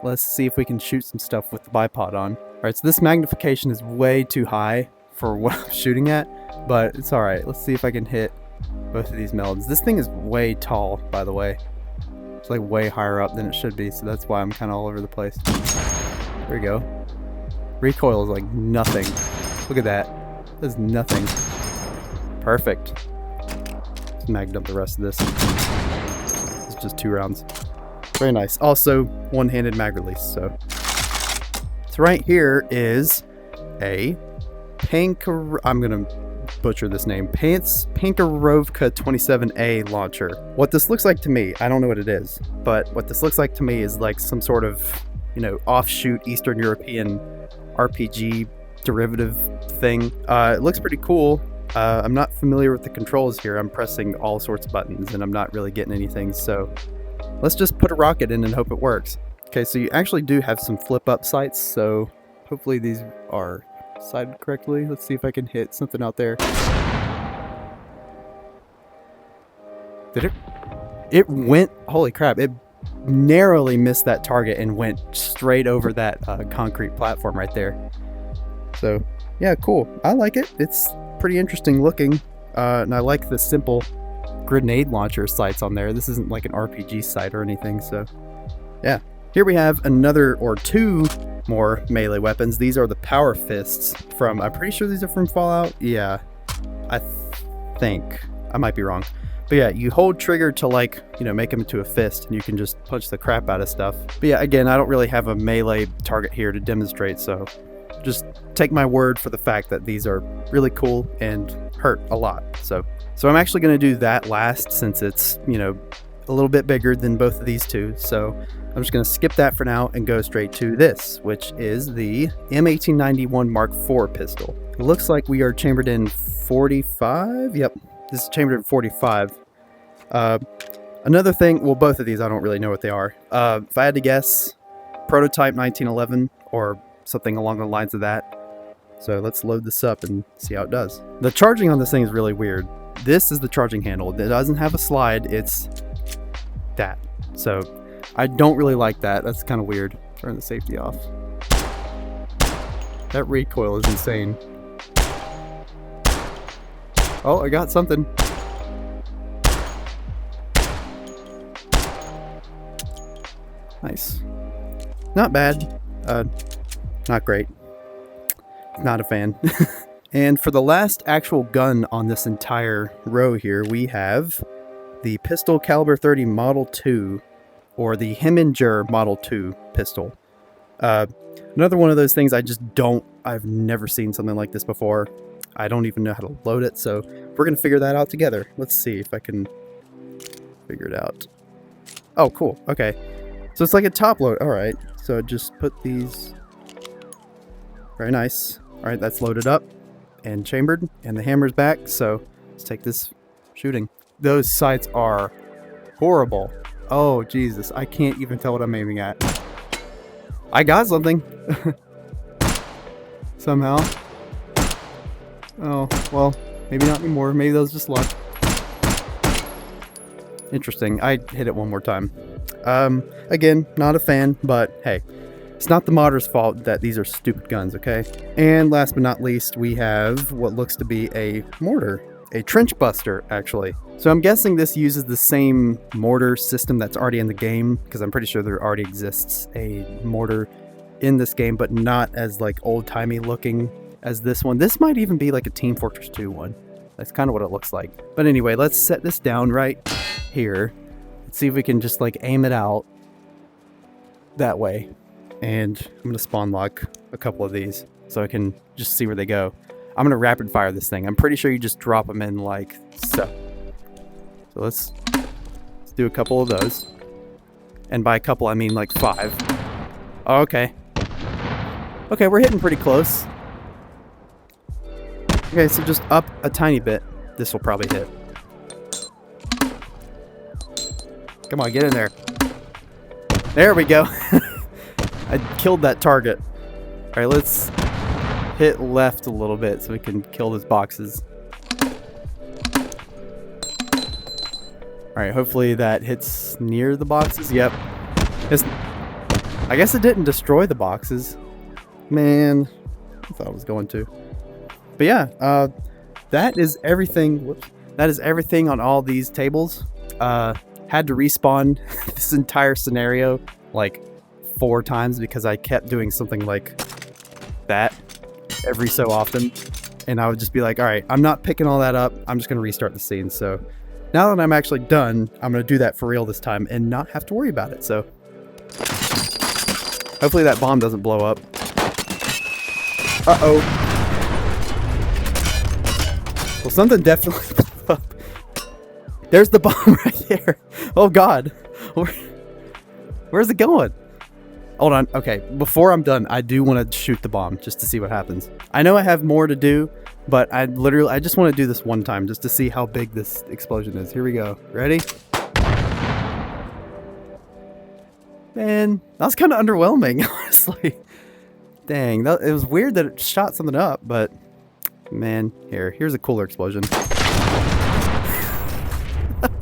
let's see if we can shoot some stuff with the bipod on. All right, so this magnification is way too high for what I'm shooting at, but it's all right. Let's see if I can hit both of these melons. This thing is way tall, by the way. It's like way higher up than it should be, so that's why I'm kind of all over the place. There we go. Recoil is like nothing. Look at that. That's nothing. Perfect. Just magged up the rest of this. It's just 2 rounds. Very nice. Also, one-handed mag release. So right here is a I'm gonna butcher this name. Pankarovka 27A launcher. What this looks like to me, I don't know what it is, but what this looks like to me is like some sort of, you know, offshoot Eastern European RPG derivative thing. It looks pretty cool. I'm not familiar with the controls here. I'm pressing all sorts of buttons and I'm not really getting anything, so let's just put a rocket in and hope it works. Okay, so you actually do have some flip up sights, so hopefully these are sighted correctly. Let's see if I can hit something out there. Did it? It went, holy crap, it narrowly missed that target and went straight over that concrete platform right there. So yeah, cool. I like it. It's pretty interesting looking, and I like the simple grenade launcher sights on there. This isn't like an RPG sight or anything, so yeah. Here we have another or 2 more melee weapons. These are the power fists from, I'm pretty sure these are from Fallout. Yeah, I think. I might be wrong. But yeah, you hold trigger to, like, you know, make them into a fist, and you can just punch the crap out of stuff. But yeah, again, I don't really have a melee target here to demonstrate, so just take my word for the fact that these are really cool and hurt a lot. So I'm actually going to do that last, since it's, you know, a little bit bigger than both of these two. So I'm just going to skip that for now and go straight to this, which is the M1891 Mark IV pistol. It looks like we are chambered in 45. Yep, this is chambered in 45. Another thing, well, both of these I don't really know what they are. If I had to guess, prototype 1911 or something along the lines of that. So let's load this up and see how it does. The charging on this thing is really weird. This is the charging handle. It doesn't have a slide. It's that. So I don't really like that. That's kind of weird. Turn the safety off. That recoil is insane. Oh, I got something. Nice. Not bad. Not great. Not a fan. And for the last actual gun on this entire row here, we have the pistol caliber 30 Model 2, or the Hemminger Model 2 pistol. Another one of those things I've never seen something like this before. I don't even know how to load it, so we're going to figure that out together. Let's see if I can figure it out. Oh, cool. Okay. So it's like a top load. All right. So just put these. Very nice. All right, that's loaded up and chambered, and the hammer's back. So let's take this shooting. Those sights are horrible. Oh, Jesus. I can't even tell what I'm aiming at. I got something. Somehow. Oh, well, maybe not anymore. Maybe that was just luck. Interesting. I hit it one more time. Again, not a fan, but hey, it's not the modder's fault that these are stupid guns, okay? And last but not least, we have what looks to be a mortar. A trench buster, actually. So I'm guessing this uses the same mortar system that's already in the game, because I'm pretty sure there already exists a mortar in this game, but not as like old-timey looking as this one. This might even be like a Team Fortress 2 one. That's kind of what it looks like. But anyway, let's set this down right here. Let's see if we can just like aim it out that way. And I'm going to spawn lock a couple of these so I can just see where they go. I'm going to rapid fire this thing. I'm pretty sure you just drop them in like so. So let's do a couple of those. And by a couple, I mean like 5. Oh, okay. Okay, we're hitting pretty close. Okay, so just up a tiny bit. This will probably hit. Come on, get in there. There we go. I killed that target. All right, let's hit left a little bit so we can kill those boxes. All right, hopefully that hits near the boxes. Yep. I guess it didn't destroy the boxes. Man, I thought it was going to. But yeah, that is everything. Whoops. That is everything on all these tables. Had to respawn this entire scenario like 4 times because I kept doing something like that every so often. And I would just be like, all right, I'm not picking all that up. I'm just going to restart the scene. So now that I'm actually done, I'm going to do that for real this time and not have to worry about it. So hopefully that bomb doesn't blow up. Uh-oh. Well, something definitely blew up. There's the bomb right there. Oh, God. Where's it going? Hold on. Okay, before I'm done, I do want to shoot the bomb just to see what happens. I know I have more to do, but I just want to do this one time just to see how big this explosion is. Here we go. Ready? Man, that was kind of underwhelming, honestly. Dang, it was weird that it shot something up, but man, here's a cooler explosion.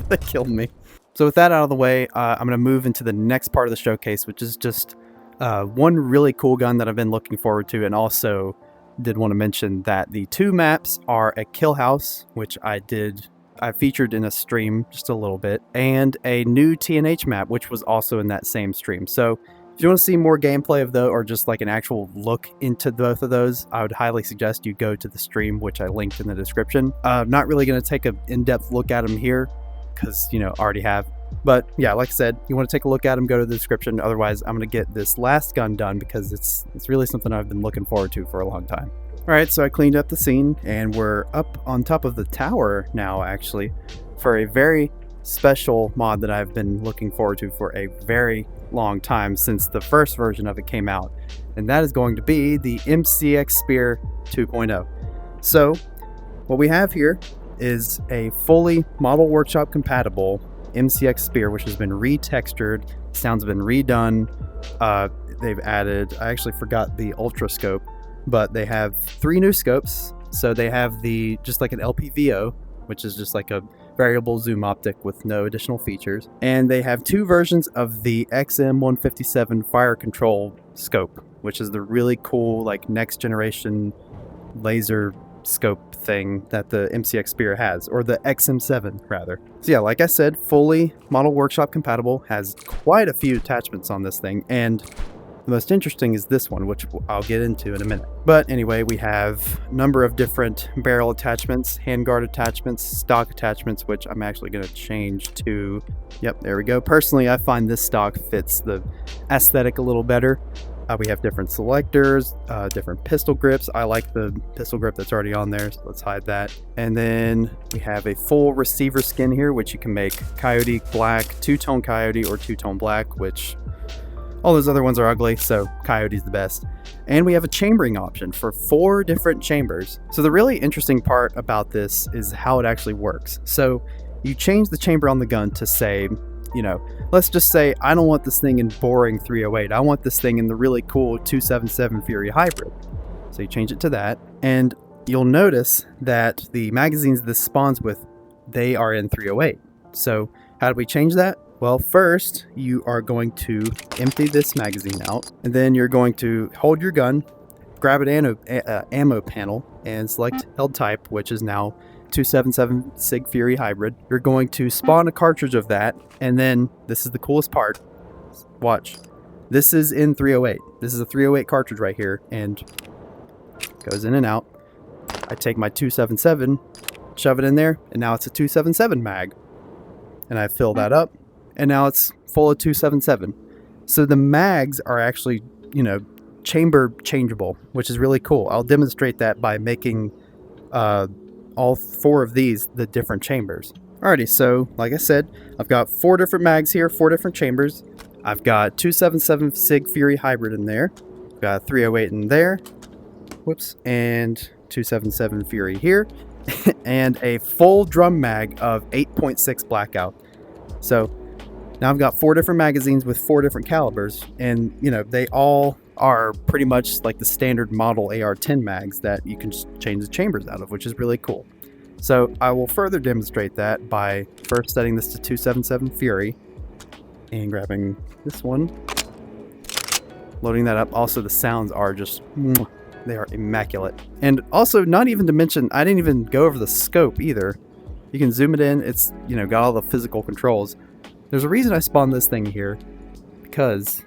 That killed me. So with that out of the way, I'm going to move into the next part of the showcase, which is just one really cool gun that I've been looking forward to, and also did want to mention that the two maps are a kill house, which I featured in a stream just a little bit, and a new TNH map, which was also in that same stream. So if you want to see more gameplay of those, or just like an actual look into both of those, I would highly suggest you go to the stream, which I linked in the description. Not really going to take an in-depth look at them here, because, you know, already have. But yeah, like I said, you want to take a look at them, go to the description. Otherwise, I'm going to get this last gun done because it's really something I've been looking forward to for a long time. All right, so I cleaned up the scene and we're up on top of the tower now, actually, for a very special mod that I've been looking forward to for a very long time, since the first version of it came out. And that is going to be the MCX Spear 2.0. So what we have here is a fully Model Workshop compatible MCX Spear, which has been retextured, sounds have been redone. They've added, I actually forgot the ultra scope, but they have 3 new scopes. So they have just like an LPVO, which is just like a variable zoom optic with no additional features. And they have 2 versions of the XM157 fire control scope, which is the really cool, like, next generation laser scope thing that the MCX Spear has, or the XM7 rather. So yeah, like I said, fully Model Workshop compatible, has quite a few attachments on this thing, and the most interesting is this one, which I'll get into in a minute. But anyway, we have a number of different barrel attachments, handguard attachments, stock attachments, which I'm actually going to change to, yep, there we go. Personally, I find this stock fits the aesthetic a little better. We have different selectors, different pistol grips. I like the pistol grip that's already on there, so let's hide that. And then we have a full receiver skin here, which you can make coyote black, two-tone coyote, or two-tone black, which all those other ones are ugly, so coyote's the best. And we have a chambering option for 4 different chambers. So the really interesting part about this is how it actually works. So you change the chamber on the gun to say, you know, let's just say I don't want this thing in boring 308. I want this thing in the really cool 277 Fury Hybrid. So you change it to that, and you'll notice that the magazines this spawns with, they are in 308. So how do we change that? Well, first you are going to empty this magazine out, and then you're going to hold your gun, grab an ammo panel, and select held type, which is now 277 Sig Fury Hybrid. You're going to spawn a cartridge of that, and then this is the coolest part. Watch. This is in 308. This is a 308 cartridge right here, and goes in and out. I take my 277, shove it in there, and now it's a 277 mag. And I fill that up, and now it's full of 277. So the mags are actually, you know, chamber changeable, which is really cool. I'll demonstrate that by making all 4 of these the different chambers. Alrighty, so like I said, I've got 4 different mags here, 4 different chambers. I've got 277 Sig Fury Hybrid in there. I've got 308 in there. Whoops. And 277 Fury here. And a full drum mag of 8.6 Blackout. So now I've got 4 different magazines with 4 different calibers, and you know, they all are pretty much like the standard model AR-10 mags that you can just change the chambers out of, which is really cool. So I will further demonstrate that by first setting this to 277 Fury and grabbing this one, loading that up. Also, the sounds are just, they are immaculate. And also, not even to mention, I didn't even go over the scope either. You can zoom it in. It's, you know, got all the physical controls. There's a reason I spawned this thing here, because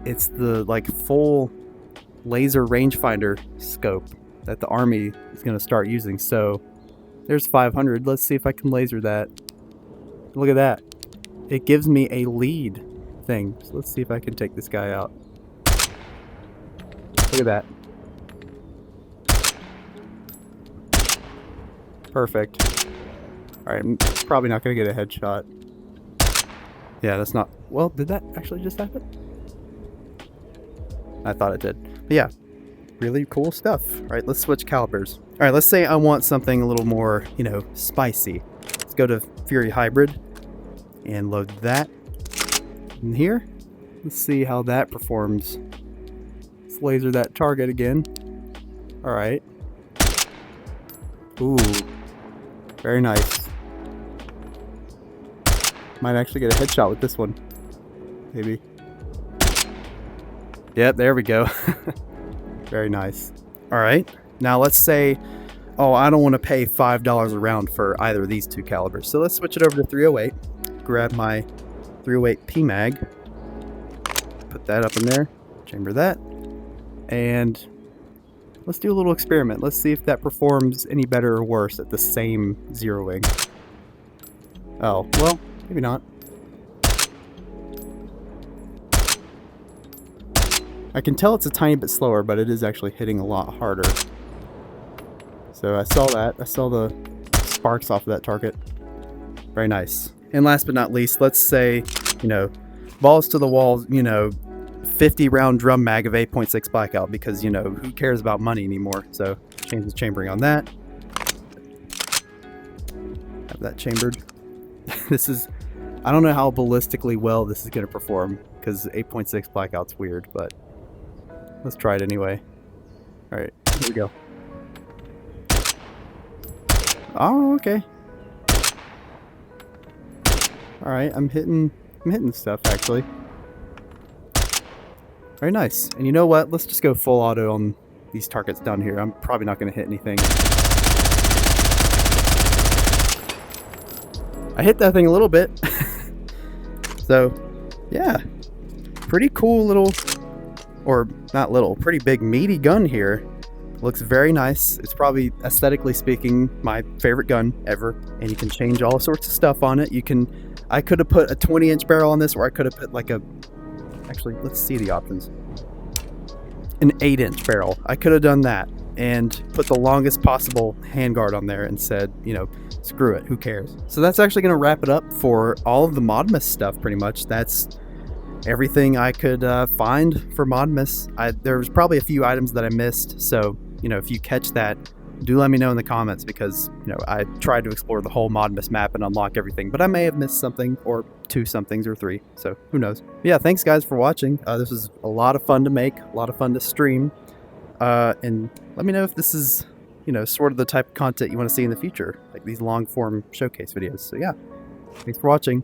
it's the like full laser rangefinder scope that the army is going to start using. So there's 500. Let's see if I can laser that. Look at that. It gives me a lead thing. So let's see if I can take this guy out. Look at that. Perfect. Alright, I'm probably not going to get a headshot. Yeah, that's not... Well, did that actually just happen? I thought it did. But yeah, really cool stuff. Alright, let's switch calibers. Alright, let's say I want something a little more, you know, spicy. Let's go to Fury Hybrid and load that in here. Let's see how that performs. Let's laser that target again. Alright. Ooh. Very nice. Might actually get a headshot with this one. Maybe. Yep, there we go. Very nice. Alright. Now let's say, oh, I don't want to pay $5 a round for either of these two calibers. So let's switch it over to 308. Grab my 308 PMag. Put that up in there. Chamber that. And let's do a little experiment. Let's see if that performs any better or worse at the same zeroing. Oh, well, maybe not. I can tell it's a tiny bit slower, but it is actually hitting a lot harder. So I saw that. I saw the sparks off of that target. Very nice. And last but not least, let's say, you know, balls to the wall, you know, 50 round drum mag of 8.6 blackout, because, you know, who cares about money anymore? So change the chambering on that. Have that chambered. This is, I don't know how ballistically well this is going to perform, because 8.6 blackout's weird, but let's try it anyway. Alright, here we go. Oh, okay. Alright, I'm hitting stuff, actually. Very nice. And you know what? Let's just go full auto on these targets down here. I'm probably not going to hit anything. I hit that thing a little bit. So, yeah. Pretty cool little, or not little, pretty big meaty gun here. Looks very nice. It's probably, aesthetically speaking, my favorite gun ever. And you can change all sorts of stuff on it. You can, I could have put a 20-inch barrel on this, or I could have put like a, actually, let's see the options. An 8-inch barrel. I could have done that and put the longest possible handguard on there and said, you know, screw it, who cares? So that's actually going to wrap it up for all of the Modmas stuff, pretty much. That's everything I could find for Modmas. There was probably a few items that I missed, so, you know, if you catch that, do let me know in the comments, because, you know, I tried to explore the whole Modmas map and unlock everything, but I may have missed something, or 2 somethings, or 3, so who knows. But yeah, thanks guys for watching. This was a lot of fun to make, a lot of fun to stream, and let me know if this is, you know, sort of the type of content you want to see in the future, like these long form showcase videos. So yeah, thanks for watching.